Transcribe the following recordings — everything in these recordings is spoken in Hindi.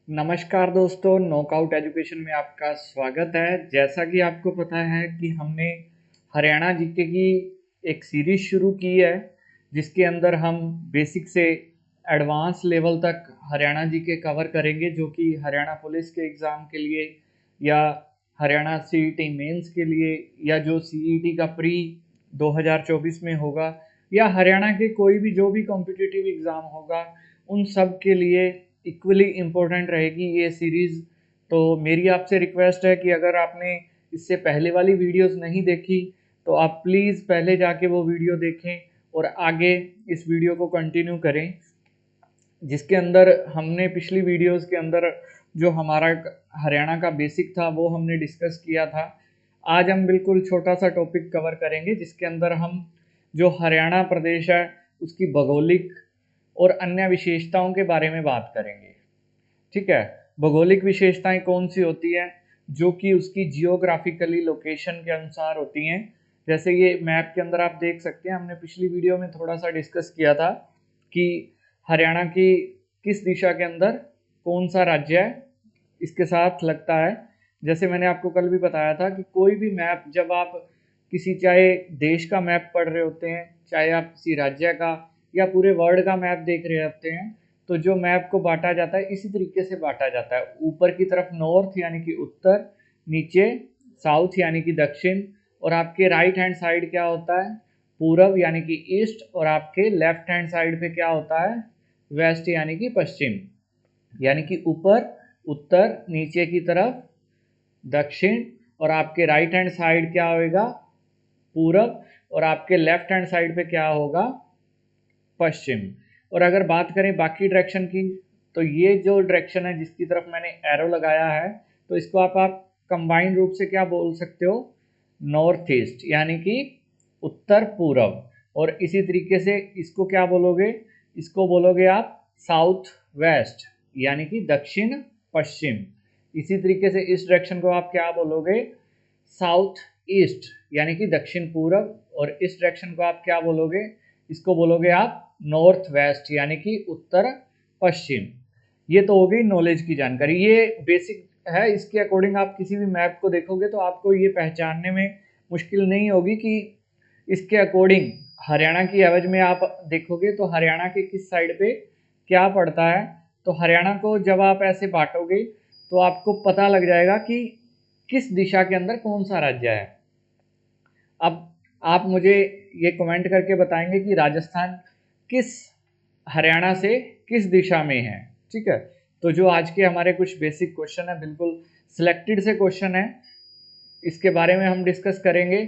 नमस्कार दोस्तों, नॉकआउट एजुकेशन में आपका स्वागत है। जैसा कि आपको पता है कि हमने हरियाणा जीके की एक सीरीज शुरू की है, जिसके अंदर हम बेसिक से एडवांस लेवल तक हरियाणा जीके कवर करेंगे, जो कि हरियाणा पुलिस के एग्ज़ाम के लिए या हरियाणा सीईटी मेंस के लिए या जो सीईटी का प्री 2024 में होगा या हरियाणा के कोई भी जो भी कॉम्पिटिटिव एग्ज़ाम होगा, उन सब के लिए इक्वली इम्पोर्टेंट रहेगी ये सीरीज़। तो मेरी आपसे रिक्वेस्ट है कि अगर आपने इससे पहले वाली वीडियोस नहीं देखी तो आप प्लीज़ पहले जाके वो वीडियो देखें और आगे इस वीडियो को कंटिन्यू करें, जिसके अंदर हमने पिछली वीडियोस के अंदर जो हमारा हरियाणा का बेसिक था वो हमने डिस्कस किया था। आज हम बिल्कुल छोटा सा टॉपिक कवर करेंगे, जिसके अंदर हम जो हरियाणा प्रदेश है उसकी भौगोलिक और अन्य विशेषताओं के बारे में बात करेंगे। ठीक है, भौगोलिक विशेषताएं कौन सी होती हैं जो कि उसकी जियोग्राफिकली लोकेशन के अनुसार होती हैं। जैसे ये मैप के अंदर आप देख सकते हैं, हमने पिछली वीडियो में थोड़ा सा डिस्कस किया था कि हरियाणा की किस दिशा के अंदर कौन सा राज्य है इसके साथ लगता है। जैसे मैंने आपको कल भी बताया था कि कोई भी मैप जब आप किसी चाहे देश का मैप पढ़ रहे होते हैं, चाहे आप किसी राज्य का या पूरे वर्ल्ड का मैप देख रहे होते हैं, तो जो मैप को बांटा जाता है इसी तरीके से बांटा जाता है। ऊपर की तरफ नॉर्थ यानी कि उत्तर, नीचे साउथ यानी कि दक्षिण, और आपके राइट हैंड साइड क्या होता है, पूरब यानी कि ईस्ट, और आपके लेफ्ट हैंड साइड पे क्या होता है, वेस्ट यानी कि पश्चिम। यानी कि ऊपर उत्तर, नीचे की तरफ दक्षिण, और आपके राइट हैंड साइड क्या होगा, पूरब, और आपके लेफ्ट हैंड साइड पे क्या होगा, पश्चिम। और अगर बात करें बाकी डायरेक्शन की, तो ये जो डायरेक्शन है जिसकी तरफ मैंने एरो लगाया है, तो इसको आप कंबाइंड रूप से क्या बोल सकते हो, नॉर्थ ईस्ट यानी कि उत्तर पूरब। और इसी तरीके से इसको क्या बोलोगे, इसको बोलोगे आप साउथ वेस्ट यानी कि दक्षिण पश्चिम। इसी तरीके से इस डायरेक्शन को आप क्या बोलोगे, साउथ ईस्ट यानी कि दक्षिण पूरब। और इस डायरेक्शन को आप क्या बोलोगे, इसको बोलोगे आप नॉर्थ वेस्ट यानी कि उत्तर पश्चिम। ये तो हो गई नॉलेज की जानकारी, ये बेसिक है। इसके अकॉर्डिंग आप किसी भी मैप को देखोगे तो आपको ये पहचानने में मुश्किल नहीं होगी कि इसके अकॉर्डिंग हरियाणा की एवज में आप देखोगे तो हरियाणा के किस साइड पे क्या पड़ता है। तो हरियाणा को जब आप ऐसे बांटोगे तो आपको पता लग जाएगा कि किस दिशा के अंदर कौन सा राज्य है। अब आप मुझे ये कमेंट करके बताएंगे कि राजस्थान किस हरियाणा से किस दिशा में है। ठीक है, तो जो आज के हमारे कुछ बेसिक क्वेश्चन है, बिल्कुल सिलेक्टेड से क्वेश्चन है, इसके बारे में हम डिस्कस करेंगे।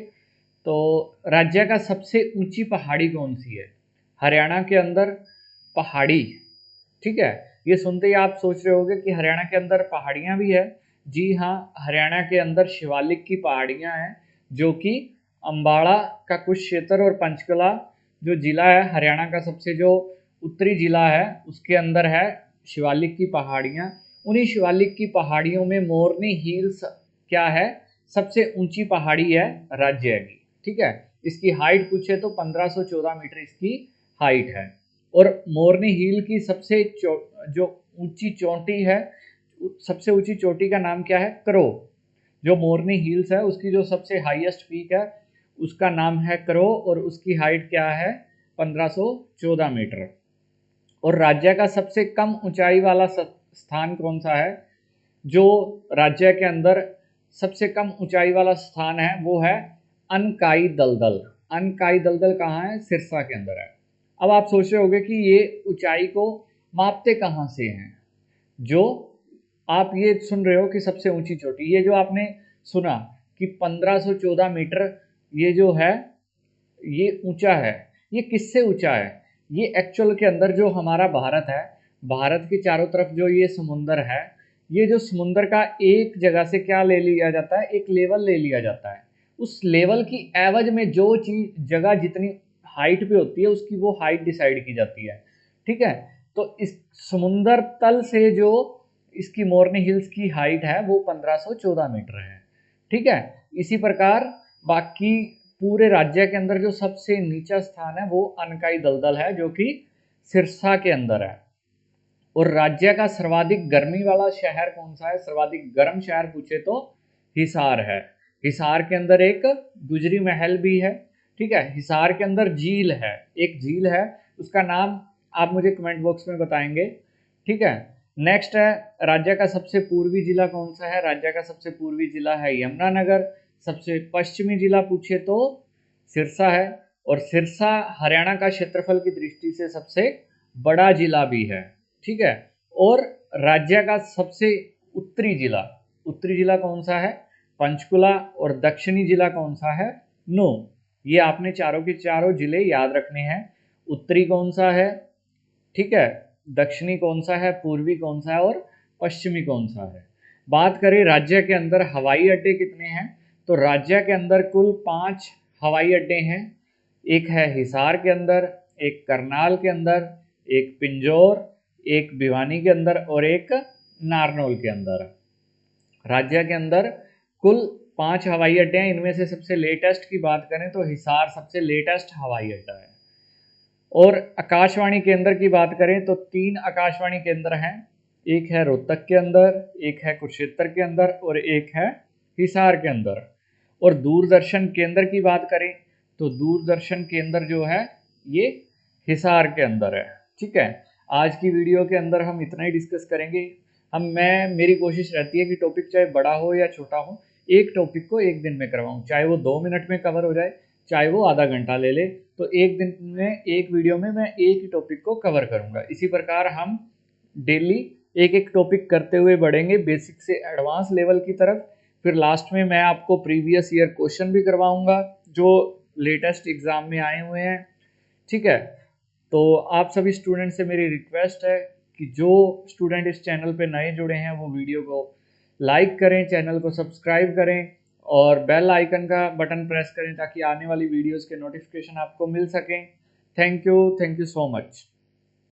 तो राज्य का सबसे ऊंची पहाड़ी कौन सी है, हरियाणा के अंदर पहाड़ी। ठीक है, ये सुनते ही आप सोच रहे होंगे कि हरियाणा के अंदर पहाड़ियाँ भी है। जी हाँ, हरियाणा के अंदर शिवालिक की पहाड़ियाँ हैं, जो कि अम्बाड़ा का कुछ क्षेत्र और पंचकला जो जिला है हरियाणा का सबसे जो उत्तरी जिला है उसके अंदर है शिवालिक की पहाड़ियाँ। उन्हीं शिवालिक की पहाड़ियों में मोरनी हिल्स क्या है, सबसे ऊंची पहाड़ी है राज्य की। ठीक है, इसकी हाइट पूछे तो 1514 मीटर इसकी हाइट है। और मोरनी हिल की सबसे जो ऊंची चोटी है, सबसे ऊंची चोटी का नाम क्या है, क्रो। जो मोरनी हिल्स है उसकी जो सबसे हाईएस्ट पीक है उसका नाम है क्रो, और उसकी हाइट क्या है, 1514 मीटर। और राज्य का सबसे कम ऊंचाई वाला स्थान कौन सा है, जो राज्य के अंदर सबसे कम ऊंचाई वाला स्थान है वो है अनकाई दलदल। अनकाई दलदल कहाँ है, सिरसा के अंदर है। अब आप सोच रहे होंगे कि ये ऊंचाई को मापते कहाँ से हैं। जो आप ये सुन रहे हो कि सबसे ऊंची चोटी, ये जो आपने सुना कि 1514 मीटर ये जो है ये ऊंचा है, ये किससे ऊंचा है, ये एक्चुअल के अंदर जो हमारा भारत है, भारत के चारों तरफ जो ये समुंदर है, ये जो समुंदर का एक जगह से क्या ले लिया जाता है, एक लेवल ले लिया जाता है। उस लेवल की एवज में जो चीज जगह जितनी हाइट पे होती है उसकी वो हाइट डिसाइड की जाती है। ठीक है, तो इस समुंदर तल से जो इसकी मोरनी हिल्स की हाइट है वो 1514 मीटर है। ठीक है, इसी प्रकार बाकी पूरे राज्य के अंदर जो सबसे नीचा स्थान है वो अनकाई दलदल है, जो कि सिरसा के अंदर है। और राज्य का सर्वाधिक गर्मी वाला शहर कौन सा है, सर्वाधिक गर्म शहर पूछे तो हिसार है। हिसार के अंदर एक गुजरी महल भी है, ठीक है। हिसार के अंदर झील है, एक झील है, उसका नाम आप मुझे कमेंट बॉक्स में बताएंगे, ठीक है। नेक्स्ट है, राज्य का सबसे पूर्वी जिला कौन सा है, राज्य का सबसे पूर्वी जिला है यमुनानगर। सबसे पश्चिमी जिला पूछे तो सिरसा है, और सिरसा हरियाणा का क्षेत्रफल की दृष्टि से सबसे बड़ा जिला भी है, ठीक है। और राज्य का सबसे उत्तरी जिला कौन सा है, पंचकुला। और दक्षिणी जिला कौन सा है, नो। ये आपने चारों के चारों जिले याद रखने हैं। उत्तरी कौन सा है, ठीक है, दक्षिणी कौन सा है, पूर्वी कौन सा है, और पश्चिमी कौन सा है। बात करें राज्य के अंदर हवाई अड्डे कितने हैं, तो राज्य के अंदर कुल 5 हवाई अड्डे हैं। एक है हिसार के अंदर, एक करनाल के अंदर, एक पिंजौर, एक भिवानी के अंदर, और एक नारनौल के अंदर। राज्य के अंदर कुल 5 हवाई अड्डे हैं। इनमें से सबसे लेटेस्ट की बात करें तो हिसार सबसे लेटेस्ट हवाई अड्डा है। और आकाशवाणी केंद्र की बात करें तो 3 आकाशवाणी केंद्र हैं। एक है रोहतक के अंदर, एक है कुरुक्षेत्र के अंदर, और एक है हिसार के अंदर। और दूरदर्शन केंद्र की बात करें तो दूरदर्शन केंद्र जो है ये हिसार के अंदर है, ठीक है। आज की वीडियो के अंदर हम इतना ही डिस्कस करेंगे। मेरी कोशिश रहती है कि टॉपिक चाहे बड़ा हो या छोटा हो, एक टॉपिक को एक दिन में करवाऊँ, चाहे वो 2 मिनट में कवर हो जाए, चाहे वो आधा घंटा ले ले, तो एक दिन में एक वीडियो में मैं एक ही टॉपिक को कवर करूँगा। इसी प्रकार हम डेली एक एक टॉपिक करते हुए बढ़ेंगे, बेसिक से एडवांस लेवल की तरफ। फिर लास्ट में मैं आपको प्रीवियस ईयर क्वेश्चन भी करवाऊंगा जो लेटेस्ट एग्जाम में आए हुए हैं, ठीक है। तो आप सभी स्टूडेंट से मेरी रिक्वेस्ट है कि जो स्टूडेंट इस चैनल पे नए जुड़े हैं वो वीडियो को लाइक करें, चैनल को सब्सक्राइब करें, और बेल आइकन का बटन प्रेस करें ताकि आने वाली वीडियोस के नोटिफिकेशन आपको मिल सकें। Thank you so much.